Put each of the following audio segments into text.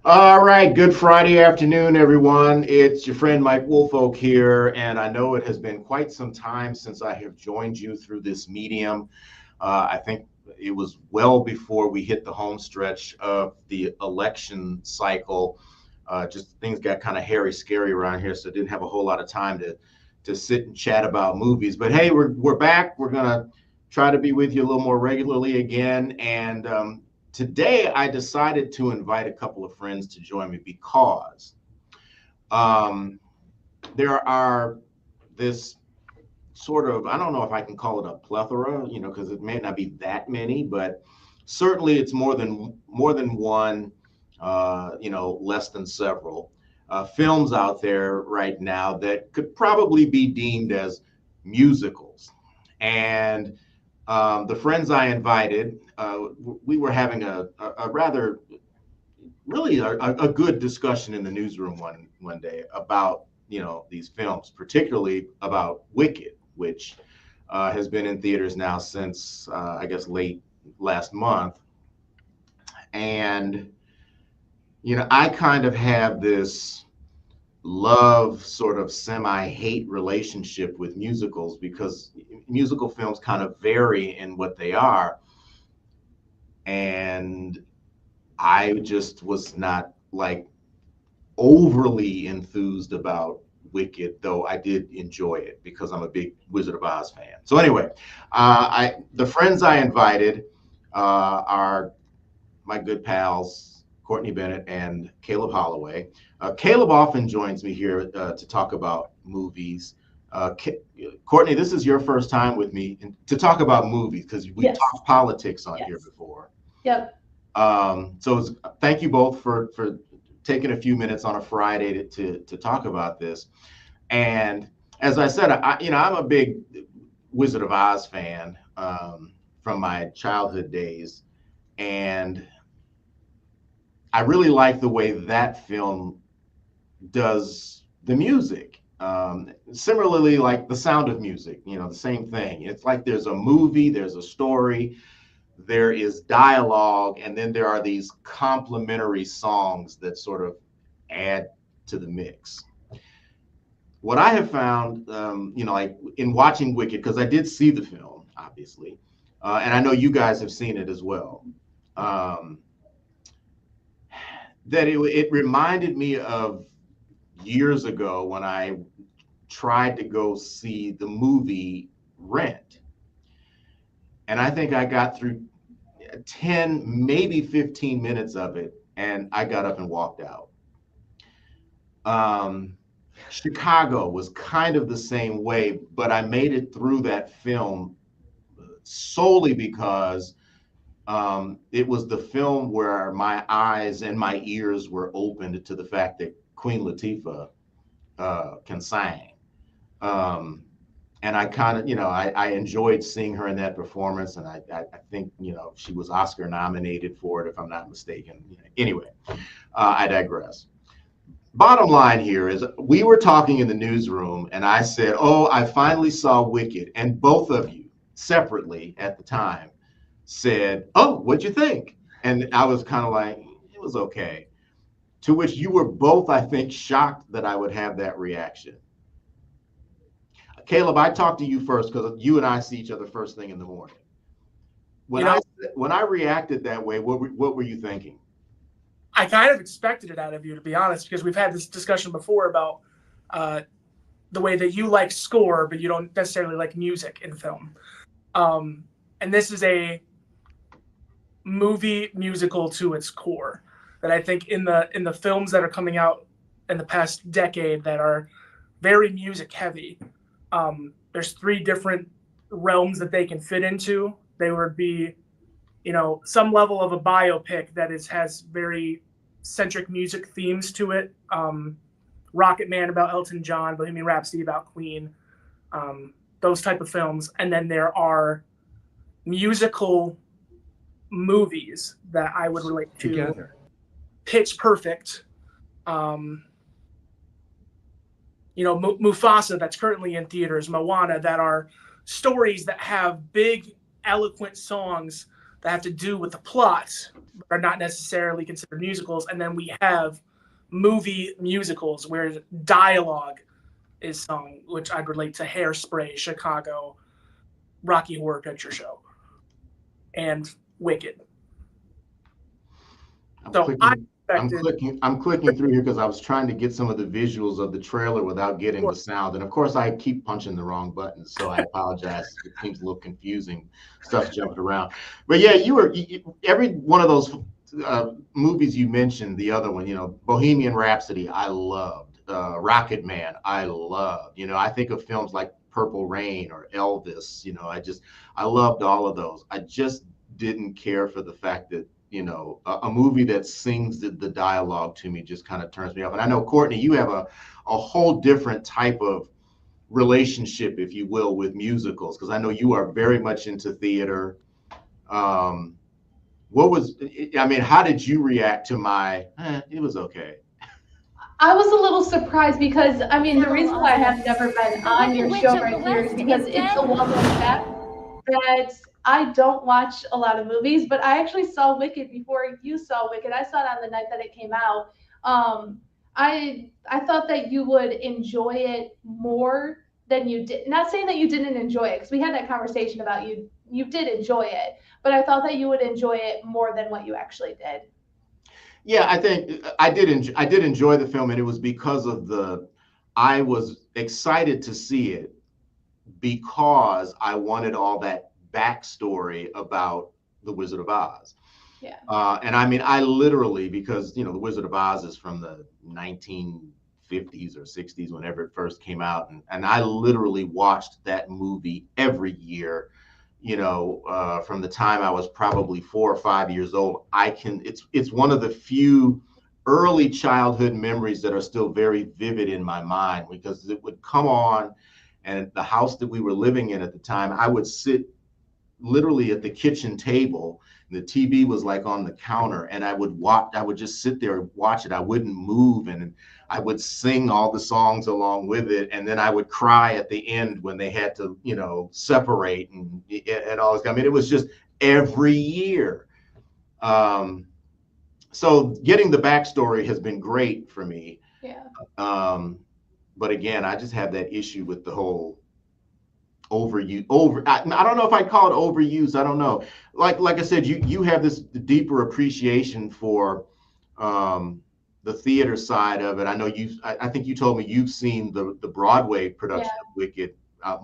All right, good Friday afternoon, everyone. It's your friend Mike Woolfolk here, and I know it has been quite some time since I have joined you through this medium. I think it was well before we hit the home stretch of the election cycle. Just things got kind of hairy, scary around here, so I didn't have a whole lot of time to sit and chat about movies. But hey, we're back. We're gonna try to be with you a little more regularly again, and today I decided to invite a couple of friends to join me because um, there are this sort of, I don't know if I can call it a plethora, because it may not be that many, but certainly it's more than one, less than several films out there right now that could probably be deemed as musicals. And the friends I invited, we were having a rather, really a good discussion in the newsroom one day about these films, particularly about Wicked, which has been in theaters now since I guess late last month. And I kind of have this love sort of semi-hate relationship with musicals because musical films kind of vary in what they are. And I just was not like overly enthused about Wicked, though I did enjoy it because I'm a big Wizard of Oz fan. So anyway, the friends I invited are my good pals Courtney Bennett and Caleb Holloway. Caleb often joins me here to talk about movies. Courtney, this is your first time with me to talk about movies because we've Yes. talked politics on here Yes. before. Yep. Thank you both for taking a few minutes on a Friday to talk about this. And as I said, I'm a big Wizard of Oz fan from my childhood days, and I really like the way that film does the music. Similarly, like The Sound of Music, the same thing. It's like there's a movie, there's a story, there is dialogue, and then there are these complementary songs that sort of add to the mix. What I have found, like in watching Wicked, because I did see the film, obviously, and I know you guys have seen it as well, um, that it reminded me of years ago when I tried to go see the movie Rent. And I think I got through 10, maybe 15 minutes of it, and I got up and walked out. Um, Chicago was kind of the same way, but I made it through that film solely because it was the film where my eyes and my ears were opened to the fact that Queen Latifah can sing. Um, and I kind of, I enjoyed seeing her in that performance, and I think, she was Oscar nominated for it, if I'm not mistaken. Anyway, I digress. Bottom line here is we were talking in the newsroom, and I said, "Oh, I finally saw Wicked," and both of you separately at the time said, "Oh, what'd you think?" And I was kind of like, "It was okay." To which you were both, I think, shocked that I would have that reaction. Caleb, I talked to you first because you and I see each other first thing in the morning. When You I know, when I reacted that way, what were you thinking? I kind of expected it out of you, to be honest, because we've had this discussion before about uh, the way that you like score, but you don't necessarily like music in film. And this is a movie musical to its core. That I think in the films that are coming out in the past decade that are very music heavy, there's three different realms that they can fit into. They would be some level of a biopic that has very centric music themes to it. Rocket Man about Elton John, Bohemian Rhapsody about Queen, those type of films. And then there are musical movies that I would relate to. Together. Pitch Perfect, um, Mufasa that's currently in theaters, Moana, that are stories that have big, eloquent songs that have to do with the plot, but are not necessarily considered musicals. And then we have movie musicals where dialogue is sung, which I'd relate to Hairspray, Chicago, Rocky Horror Picture Show, and Wicked. I'm clicking through here because I was trying to get some of the visuals of the trailer without getting the sound. And of course, I keep punching the wrong buttons, so I apologize. It seems a little confusing. Stuff's jumping around. But yeah, every one of those movies you mentioned, the other one, Bohemian Rhapsody, I loved. Rocket Man, I loved. I think of films like Purple Rain or Elvis. I loved all of those. I just didn't care for the fact that a movie that sings the dialogue to me just kind of turns me off. And I know, Courtney, you have a whole different type of relationship, if you will, with musicals, because I know you are very much into theater. How did you react to my, it was okay? I was a little surprised because, the reason why I have never been on your show right here is because it's a well-known fact that I don't watch a lot of movies, but I actually saw Wicked before you saw Wicked. I saw it on the night that it came out. I thought that you would enjoy it more than you did. Not saying that you didn't enjoy it, because we had that conversation about you did enjoy it, but I thought that you would enjoy it more than what you actually did. Yeah, I think I did enjoy the film, and it was because of I was excited to see it because I wanted all that backstory about the Wizard of Oz. Yeah. And I literally, because the Wizard of Oz is from the 1950s or 60s, whenever it first came out, and I literally watched that movie every year. From the time I was probably 4 or 5 years old. It's one of the few early childhood memories that are still very vivid in my mind, because it would come on, and the house that we were living in at the time, I would sit literally at the kitchen table, and the TV was like on the counter, and I would just sit there and watch it. I wouldn't move, and I would sing all the songs along with it, and then I would cry at the end when they had to separate and all this. It was just every year. So getting the backstory has been great for me. Yeah. But again, I just have that issue with the whole I don't know if I call it overuse. I don't know. Like I said, you have this deeper appreciation for the theater side of it. I know I think you told me you've seen the Broadway production of Wicked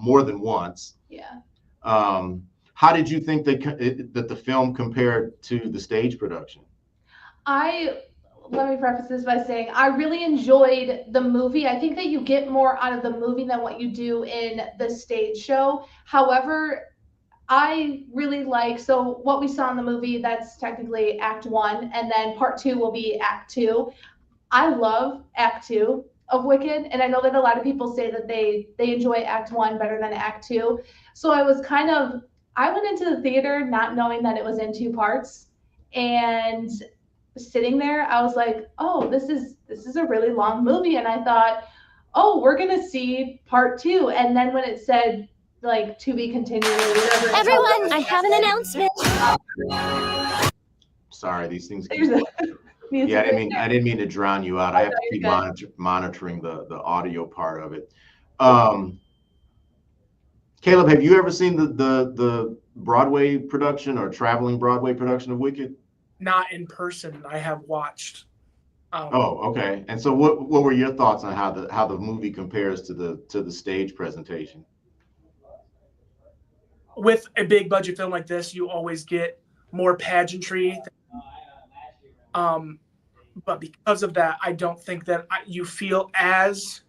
more than once. Yeah. How did you think that the film compared to the stage production? Let me preface this by saying I really enjoyed the movie. I think that you get more out of the movie than what you do in the stage show. However, I really so what we saw in the movie, that's technically Act 1, and then Part 2 will be Act 2. I love Act 2 of Wicked, and I know that a lot of people say that they enjoy Act 1 better than Act 2. So I went into the theater not knowing that it was in 2 parts, and sitting there, I was like, oh, this is a really long movie. And I thought, oh, we're going to see Part 2. And then when it said, to be continued or whatever. Everyone, I have an announcement. Sorry, these things. Yeah, I didn't mean to drown you out. I have to keep monitoring the audio part of it. Caleb, have you ever seen the Broadway production or traveling Broadway production of Wicked? Not in person. I have watched. Okay. And so, what were your thoughts on how the movie compares to the stage presentation? With a big budget film like this, you always get more pageantry. But because of that, I don't think that you feel as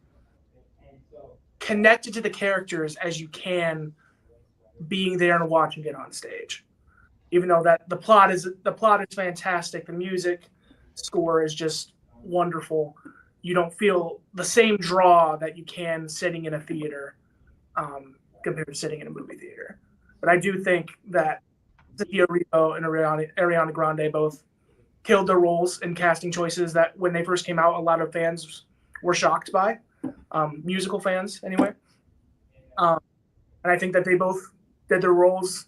connected to the characters as you can being there and watching it on stage. Even though that the plot is fantastic, the music score is just wonderful. You don't feel the same draw that you can sitting in a theater compared to sitting in a movie theater. But I do think that Cynthia Erivo and Ariana Grande both killed their roles in casting choices that when they first came out, a lot of fans were shocked by, musical fans anyway. And I think that they both did their roles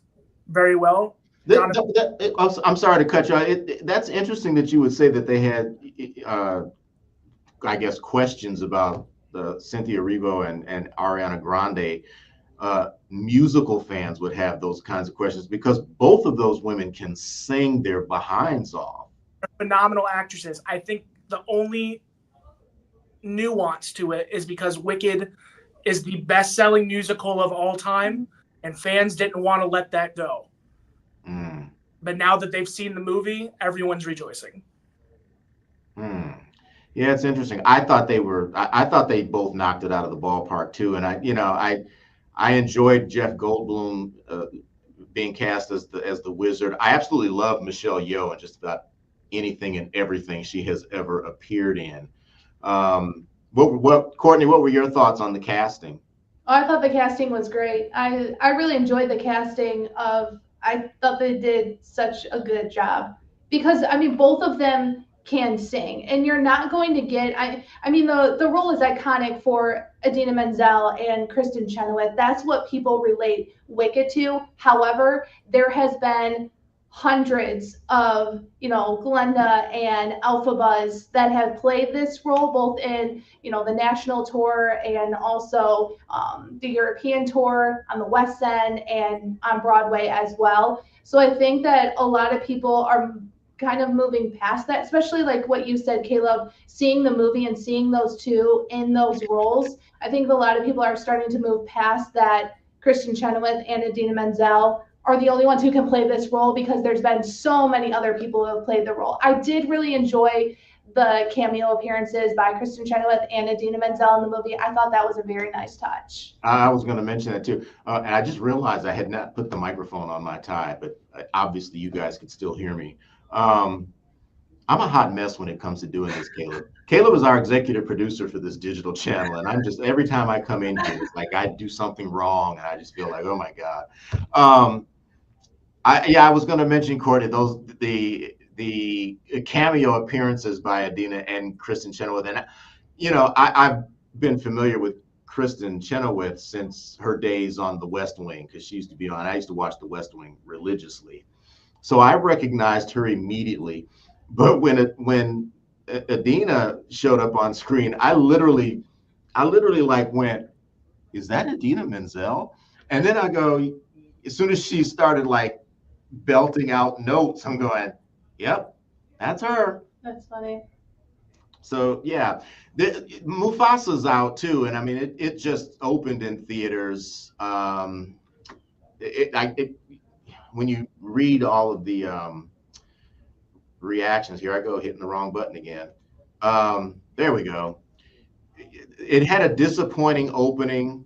very well. I'm sorry to cut you off. That's interesting that you would say that they had, I guess, questions about Cynthia Erivo and Ariana Grande. Musical fans would have those kinds of questions because both of those women can sing their behinds off. Phenomenal actresses. I think the only nuance to it is because Wicked is the best-selling musical of all time, and fans didn't want to let that go. Mm. But now that they've seen the movie, everyone's rejoicing. Yeah, it's interesting. I thought they both knocked it out of the ballpark too. And I enjoyed Jeff Goldblum being cast as the wizard. I absolutely love Michelle Yeoh and just about anything and everything she has ever appeared in. Courtney, what were your thoughts on the casting? Oh, I thought the casting was great. I really enjoyed the casting I thought they did such a good job because I mean both of them can sing and you're not going to get I mean the role is iconic for Idina Menzel and Kristen Chenoweth. That's what people relate Wicked to. However, there has been hundreds of Glenda and Elphabas that have played this role both in the national tour and also the European tour on the West End and on Broadway as well. So I think that a lot of people are kind of moving past that, especially like what you said, Caleb, seeing the movie and seeing those two in those roles. I think a lot of people are starting to move past that Kristen Chenoweth and Idina Menzel are the only ones who can play this role because there's been so many other people who have played the role. I did really enjoy the cameo appearances by Kristen Chenoweth and Idina Menzel in the movie. I thought that was a very nice touch. I was going to mention that too. And I just realized I had not put the microphone on my tie, but obviously you guys could still hear me. I'm a hot mess when it comes to doing this, Caleb. Caleb is our executive producer for this digital channel, and I'm just every time I come in here, it's like I do something wrong, and I just feel like, oh my god. I was going to mention, Courtney, the cameo appearances by Idina and Kristen Chenoweth, and I've been familiar with Kristen Chenoweth since her days on The West Wing because she used to be on. I used to watch The West Wing religiously, so I recognized her immediately. But when Idina showed up on screen, I literally like went, "Is that Idina Menzel?" And then I go, as soon as she started like belting out notes, I'm going, "Yep, that's her." That's funny. So yeah, Mufasa's out too, and I mean it just opened in theaters. When you read all of the reactions here, I go hitting the wrong button again. There we go. It had a disappointing opening.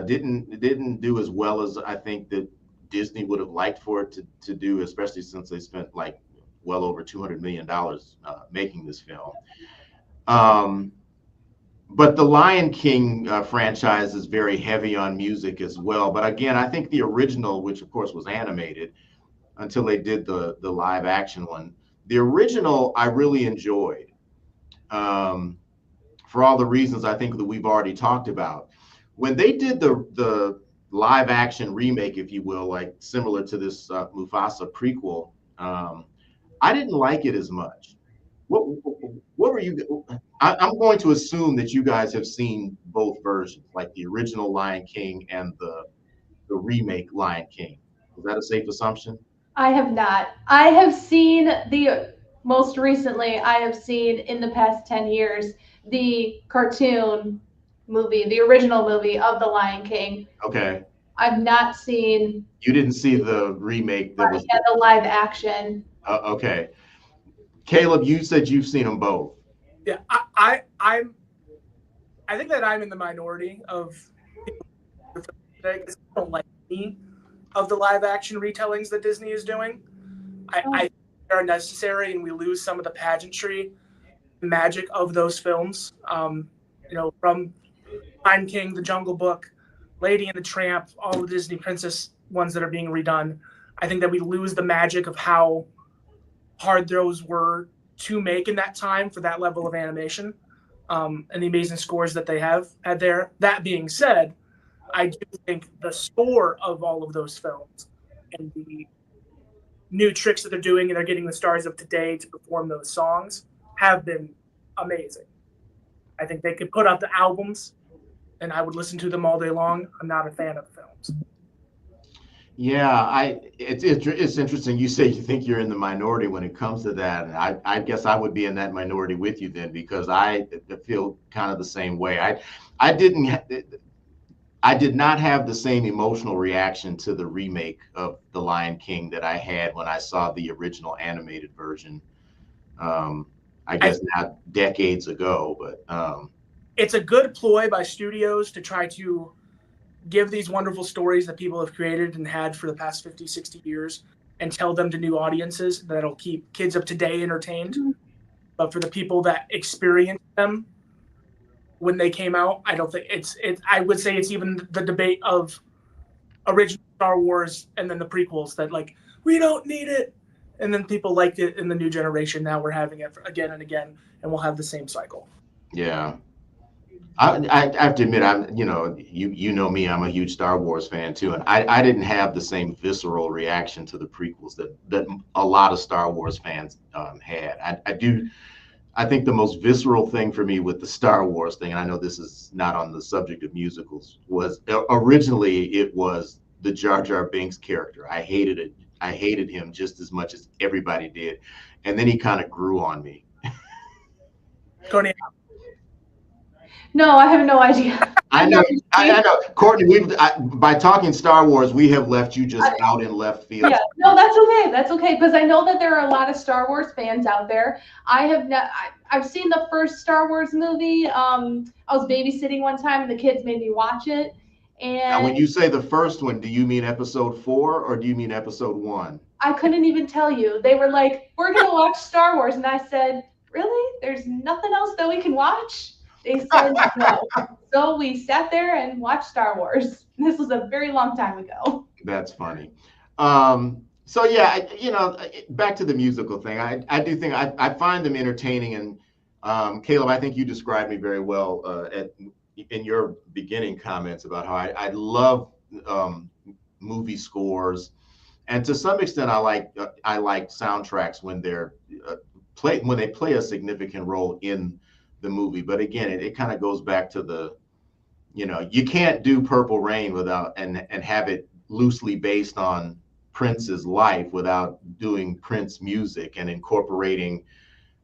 Didn't do as well as I think that Disney would have liked for it to do, especially since they spent like well over $200 million making this film. But the Lion King franchise is very heavy on music as well. But again, I think the original, which of course was animated until they did the live action one, the original I really enjoyed for all the reasons I think that we've already talked about. When they did the live action remake, if you will, like similar to this Mufasa prequel, I didn't like it as much. What were you? I'm going to assume that you guys have seen both versions, like the original Lion King and the remake Lion King. Is that a safe assumption? I have not. I have seen most recently, I have seen in the past 10 years, the cartoon movie, the original movie of The Lion King. Okay. I've not seen. You didn't see the remake that was. Yeah, the live action. Okay. Caleb, you said you've seen them both. Yeah, I think that I'm in the minority of people I don't like any of the live action retellings that Disney is doing. I think they are necessary, and we lose some of the pageantry magic of those films. From Lion King, The Jungle Book, Lady and the Tramp, all the Disney princess ones that are being redone. I think that we lose the magic of how hard those were to make in that time for that level of animation, and the amazing scores that they have had there. That being said, I do think the score of all of those films and the new tricks that they're doing, and they're getting the stars of today to perform those songs, have been amazing. I think they could put out the albums, and I would listen to them all day long. I'm not a fan of the films. Yeah, it's interesting. You say you think you're in the minority when it comes to that, and I guess I would be in that minority with you then, because I feel kind of the same way. I did not have the same emotional reaction to the remake of The Lion King that I had when I saw the original animated version. I guess not decades ago, but it's a good ploy by studios to try to give these wonderful stories that people have created and had for the past 50, 60 years and tell them to new audiences that'll keep kids of today entertained. Mm-hmm. But for the people that experienced them when they came out, I don't think I would say it's even the debate of original Star Wars and then the prequels that, like, we don't need it. And then people liked it in the new generation. Now we're having it again and again, and we'll have the same cycle. Yeah. I have to admit, you know me, I'm a huge Star Wars fan too, and I didn't have the same visceral reaction to the prequels that a lot of Star Wars fans had. I think the most visceral thing for me with the Star Wars thing, and I know this is not on the subject of musicals, was originally it was the Jar Jar Binks character. I hated it. I hated him just as much as everybody did, and then he kind of grew on me. Courtney. No, I have no idea. I know. Courtney, by talking Star Wars, we have left you just out in left field. Yeah, no, that's okay. That's okay, because I know that there are a lot of Star Wars fans out there. I've seen the first Star Wars movie. I was babysitting one time, and the kids made me watch it. And now, when you say the first one, do you mean episode 4 or do you mean episode 1? I couldn't even tell you. They were like, "We're gonna watch Star Wars," and I said, "Really? There's nothing else that we can watch?" They said no. So we sat there and watched Star Wars. This was a very long time ago. That's funny. So yeah, back to the musical thing. I do think I find them entertaining, and Caleb, I think you described me very well in your beginning comments about how I love movie scores, and to some extent I like soundtracks when they play a significant role in the movie. But again, it kind of goes back to you can't do Purple Rain without and have it loosely based on Prince's life without doing Prince music and incorporating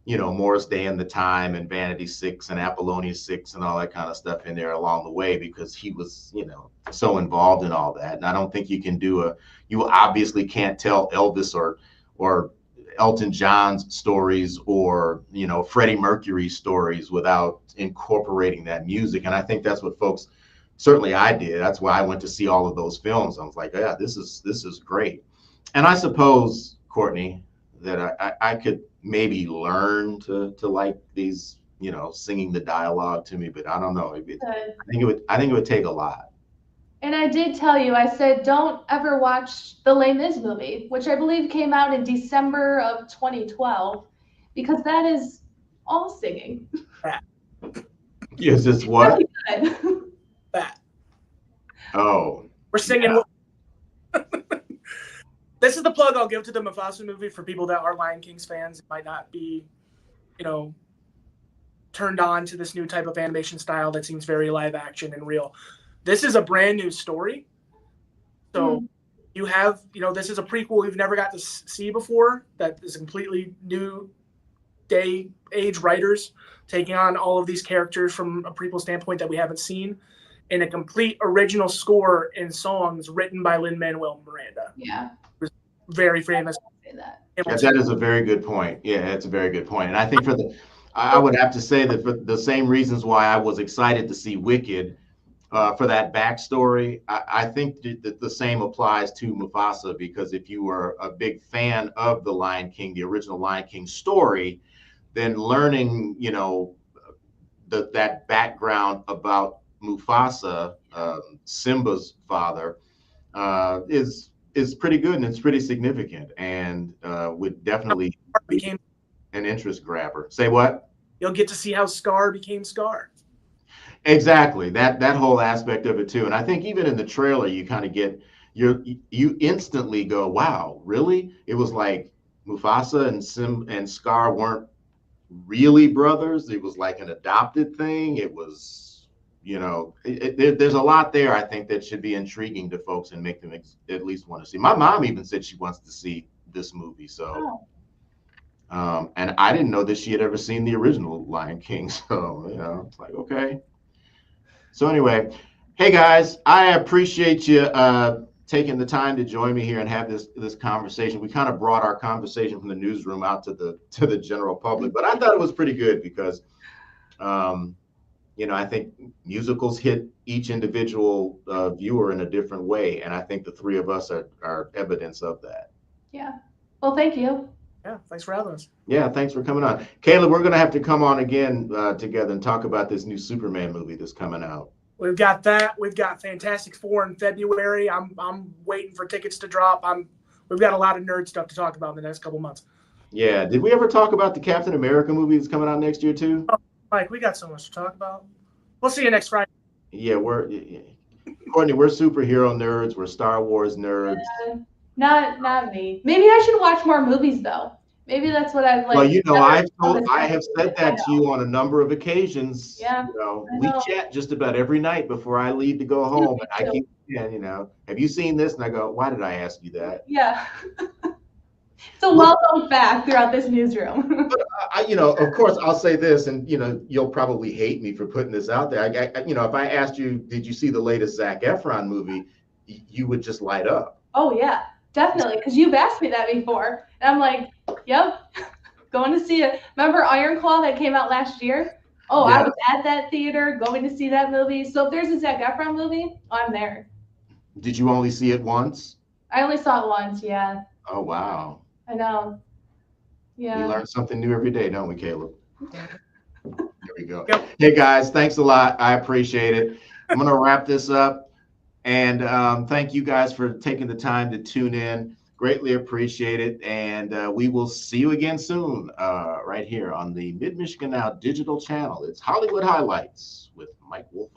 Morris Day and the Time and Vanity 6 and Apollonia 6 and all that kind of stuff in there along the way, because he was so involved in all that. And I don't think you can you obviously can't tell Elvis or Elton John's stories or Freddie Mercury's stories without incorporating that music. And I think that's what folks, certainly I did. That's why I went to see all of those films. I was like, yeah, this is great. And I suppose, Courtney, that I could maybe learn to like these, singing the dialogue to me, but I don't know. I think it would take a lot. And I did tell you, I said, don't ever watch the Les Mis movie, which I believe came out in December of 2012, because that is all singing. Yes, it's what? Really good. That. Oh. We're singing. Yeah. This is the plug I'll give to the Mufasa movie for people that are Lion King's fans. It might not be, turned on to this new type of animation style that seems very live action and real. This is a brand new story. So you have, this is a prequel we've never got to see before. That is completely new day age writers taking on all of these characters from a prequel standpoint that we haven't seen, in a complete original score and songs written by Lin-Manuel Miranda. Yeah. Very famous. That is a very good point. Yeah, it's a very good point. And I think I would have to say that for the same reasons why I was excited to see Wicked, for that backstory, I think that the same applies to Mufasa, because if you were a big fan of the Lion King, the original Lion King story, then learning, that background about Mufasa, Simba's father, is pretty good, and it's pretty significant, and would definitely be an interest grabber. Say what? You'll get to see how Scar became Scar. Exactly, that whole aspect of it too. And I think even in the trailer, you kind of get you instantly go, wow, really? It was like Mufasa and Scar weren't really brothers. It was like an adopted thing. It was, there's a lot there, I think, that should be intriguing to folks and make them at least want to see. My mom even said she wants to see this movie. So, and I didn't know that she had ever seen the original Lion King. So, it's like, okay. So anyway, hey guys, I appreciate you taking the time to join me here and have this conversation. We kind of brought our conversation from the newsroom out to the general public, but I thought it was pretty good because, I think musicals hit each individual viewer in a different way, and I think the three of us are evidence of that. Yeah. Well, thank you. Yeah, thanks for having us. Yeah, thanks for coming on. Caleb, we're going to have to come on again together and talk about this new Superman movie that's coming out. We've got that. We've got Fantastic Four in February. I'm waiting for tickets to drop. We've got a lot of nerd stuff to talk about in the next couple months. Yeah. Did we ever talk about the Captain America movie that's coming out next year too? Oh, Mike, we got so much to talk about. We'll see you next Friday. Yeah, Courtney, we're superhero nerds. We're Star Wars nerds. Not me. Maybe I should watch more movies though. Maybe that's what I've like. Well, I have said that to you on a number of occasions. Yeah. We chat just about every night before I leave to go home, and I keep saying, have you seen this? And I go, why did I ask you that? Yeah. It's a well-known fact throughout this newsroom. But of course, I'll say this, and you'll probably hate me for putting this out there. If I asked you, did you see the latest Zac Efron movie, you would just light up. Oh yeah, definitely, because you've asked me that before, and I'm like, yep, going to see it. Remember Iron Claw that came out last year? Oh, yeah. I was at that theater going to see that movie. So if there's a Zac Efron movie, I'm there. Did you only see it once? I only saw it once, yeah. Oh, wow. I know. Yeah. We learn something new every day, don't we, Caleb? There we go. Yep. Hey, guys, thanks a lot. I appreciate it. I'm going to wrap this up. And thank you guys for taking the time to tune in. Greatly appreciate it. And we will see you again soon right here on the Mid-Michigan Now digital channel. It's Hollywood Highlights with Mike Woolfolk.